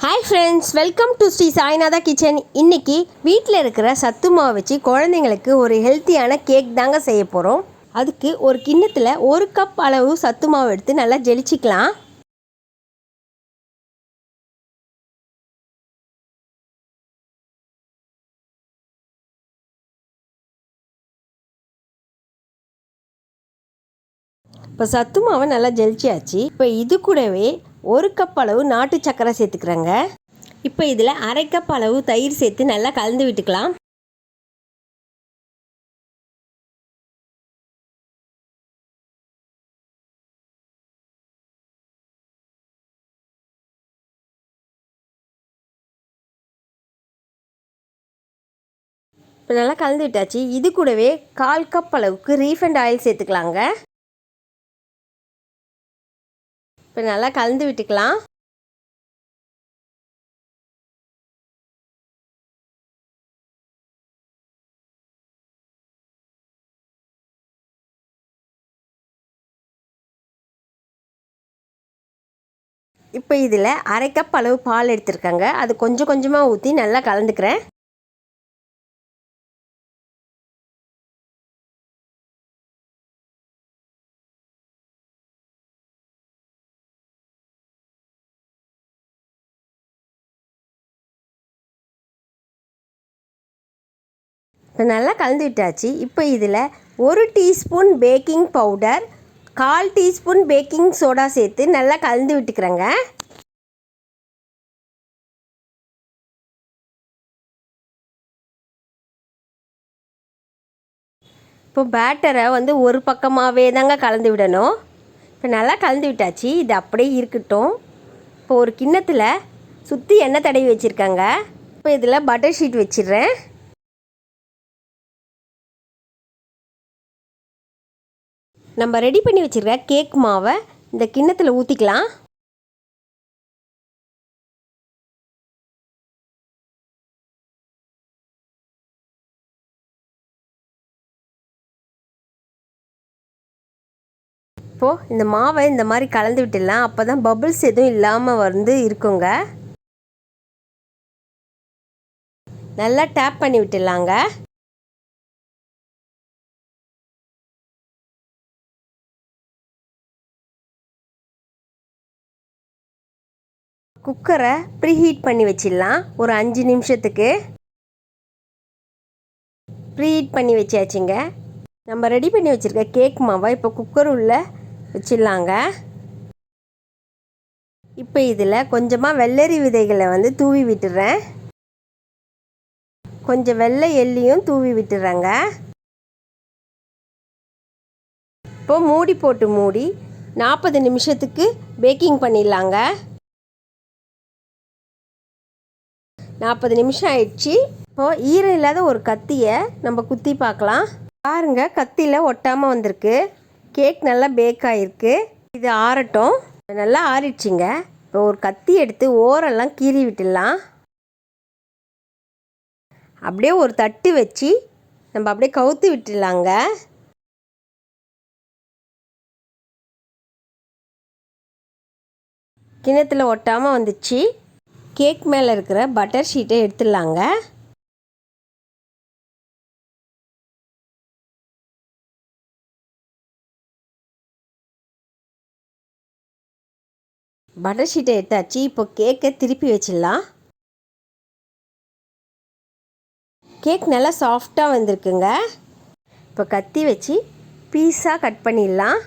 Hi friends, welcome to Sri Sainatha Kitchen. இன்றைக்கி வீட்டில் இருக்கிற சத்து மாவு வச்சு குழந்தைங்களுக்கு ஒரு ஹெல்த்தியான கேக் தாங்க செய்ய போகிறோம். அதுக்கு ஒரு கிண்ணத்தில் 1 கப் அளவு சத்து மாவு எடுத்து நல்லா ஜெலிச்சிக்கலாம். இப்போ சத்து மாவை நல்லா ஜெலிச்சியாச்சு. இப்போ இது கூடவே 1 கப் அளவு நாட்டு சர்க்கரை சேர்த்துக்கிறேங்க. இப்போ இதில் 1/2 கப் அளவு தயிர் சேர்த்து நல்லா கலந்து விட்டுக்கலாம். இப்போ நல்லா கலந்து விட்டாச்சு. இது கூடவே 1/4 கப் அளவுக்கு ரீஃபைண்ட் ஆயில் சேர்த்துக்கலாங்க. இப்போ நல்லா கலந்து விட்டுக்கலாம். இப்போ இதில் 1/2 கப் அளவு பால் எடுத்துருக்கேங்க. அது கொஞ்சம் கொஞ்சமாக ஊற்றி நல்லா கலந்துக்கிறேன். இப்போ நல்லா கலந்து விட்டாச்சு. இப்போ இதில் 1 teaspoon baking powder, 1/4 teaspoon baking soda சேர்த்து நல்லா கலந்து விட்டுக்கிறேங்க. இப்போ பேட்டரை ஒரு பக்கமாகவே தாங்க கலந்து விடணும். இப்போ நல்லா கலந்து விட்டாச்சு. இது அப்படியே இருக்கட்டும். இப்போ ஒரு கிண்ணத்தில் சுற்றி எண்ணெய் தடவி வச்சுருக்கேங்க. இப்போ இதில் பட்டர் ஷீட் வச்சிடுறேன். நம்ம ரெடி பண்ணி வச்சுருக்க கேக் மாவை இந்த கிண்ணத்தில் ஊற்றிக்கலாம். இப்போது இந்த மாவை இந்த மாதிரி கலந்து விட்டுடலாம். அப்போ தான் பபிள்ஸ் எதுவும் இல்லாமல் இருக்குங்க. நல்லா டேப் பண்ணி விட்டுடலாங்க. குக்கரை ப்ரீஹீட் பண்ணி வச்சிடலாம். ஒரு 5 நிமிஷத்துக்கு ப்ரீஹீட் பண்ணி வச்சாச்சுங்க. நம்ம ரெடி பண்ணி வச்சுருக்க கேக் மாவை இப்போ குக்கர் உள்ளே வச்சிடலாங்க. இப்போ இதில் கொஞ்சமாக வெள்ளரி விதைகளை தூவி விட்டுறேன். கொஞ்சம் வெள்ளை எள்ளியும் தூவி விட்டுறேங்க. இப்போது மூடி போட்டு மூடி 40 நிமிஷத்துக்கு பேக்கிங் பண்ணிடலாங்க. 40 நிமிஷம் ஆயிடுச்சு. இப்போது ஈரம் இல்லாத ஒரு கத்தியை நம்ம குத்தி பார்க்கலாம். பாருங்கள், கத்தியில் ஒட்டாமல் வந்திருக்கு. கேக் நல்லா பேக் ஆகிருக்கு. இது ஆறட்டும். நல்லா ஆறிடுச்சிங்க. இப்போ ஒரு கத்தி எடுத்து ஓரெல்லாம் கீறி விட்டுடலாம். அப்படியே ஒரு தட்டு வச்சு நம்ம அப்படியே கவுத்து விட்டுடலாங்க. கிணத்துல ஒட்டாமல் வந்துச்சு. கேக் மேலே இருக்கிற பட்டர் ஷீட்டை எடுத்துடலாங்க. பட்டர் ஷீட்டை எடுத்தாச்சு. இப்போ கேக்கை திருப்பி வச்சிடலாம். கேக் நல்லா சாஃப்டாக வந்திருக்குங்க. இப்போ கத்தி வச்சு பீஸாக கட் பண்ணிடலாம்.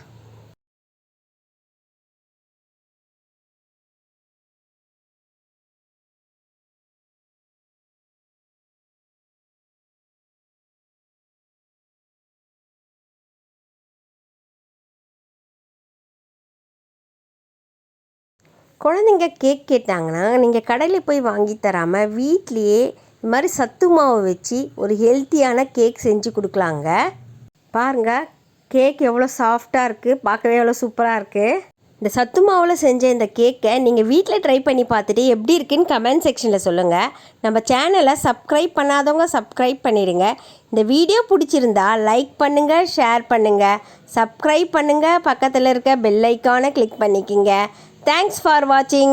குழந்தைங்க கேக் கேட்டாங்கன்னா நீங்கள் கடையில் போய் வாங்கி தராமல் வீட்லேயே இது மாதிரி சத்து மாவு வச்சு ஒரு ஹெல்த்தியான கேக் செஞ்சு கொடுக்கலாங்க. பாருங்கள், கேக் எவ்வளோ சாஃப்டாக இருக்குது, பார்க்கவே எவ்வளோ சூப்பராக இருக்குது. இந்த சத்து மாவில் செஞ்ச இந்த கேக்கை நீங்கள் வீட்டில் ட்ரை பண்ணி பார்த்துட்டு எப்படி இருக்குன்னு கமெண்ட் செக்ஷனில் சொல்லுங்கள். நம்ம சேனலை சப்ஸ்கிரைப் பண்ணாதவங்க சப்ஸ்கிரைப் பண்ணிடுங்க. இந்த வீடியோ பிடிச்சிருந்தா லைக் பண்ணுங்கள், ஷேர் பண்ணுங்கள், சப்ஸ்கிரைப் பண்ணுங்கள், பக்கத்தில் இருக்க பெல் ஐக்கானை கிளிக் பண்ணிக்கிங்க. Thanks for watching.